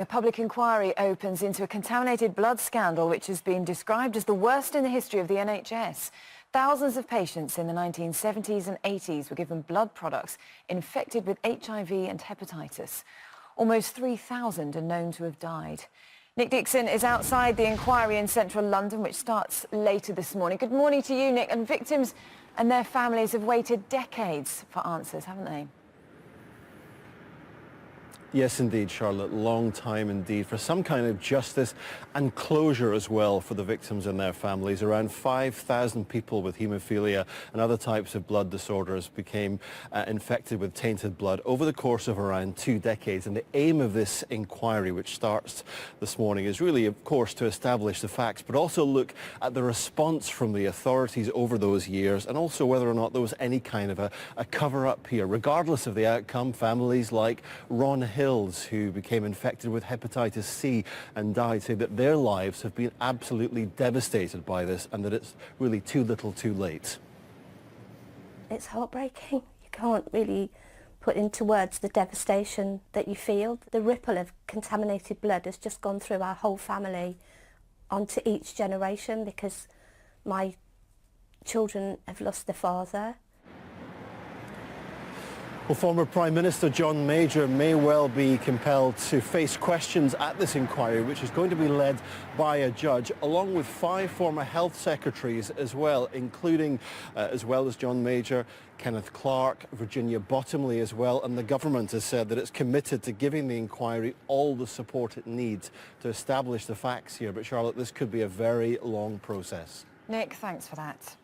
A public inquiry opens into a contaminated blood scandal which has been described as the worst in the history of the NHS. Thousands of patients in the 1970s and 80s were given blood products infected with HIV and hepatitis. Almost 3,000 are known to have died. Nick Dixon is outside the inquiry in central London, which starts later this morning. Good morning to you, Nick. And victims and their families have waited decades for answers, haven't they? Yes, indeed, Charlotte. Long time indeed for some kind of justice and closure as well for the victims and their families. Around 5,000 people with haemophilia and other types of blood disorders became infected with tainted blood over the course of around 2 decades. And the aim of this inquiry, which starts this morning, is really, of course, to establish the facts, but also look at the response from the authorities over those years, and also whether or not there was any kind of a cover-up here. Regardless of the outcome, families like Ron Hill, who became infected with hepatitis C and died, say that their lives have been absolutely devastated by this and that it's really too little too late. It's heartbreaking. You can't really put into words the devastation that you feel. The ripple of contaminated blood has just gone through our whole family onto each generation, because my children have lost their father. Well, former Prime Minister John Major may well be compelled to face questions at this inquiry, which is going to be led by a judge, along with 5 former health secretaries as well, including, as well as John Major, Kenneth Clarke, Virginia Bottomley as well. And the government has said that it's committed to giving the inquiry all the support it needs to establish the facts here. But Charlotte, this could be a very long process. Nick, thanks for that.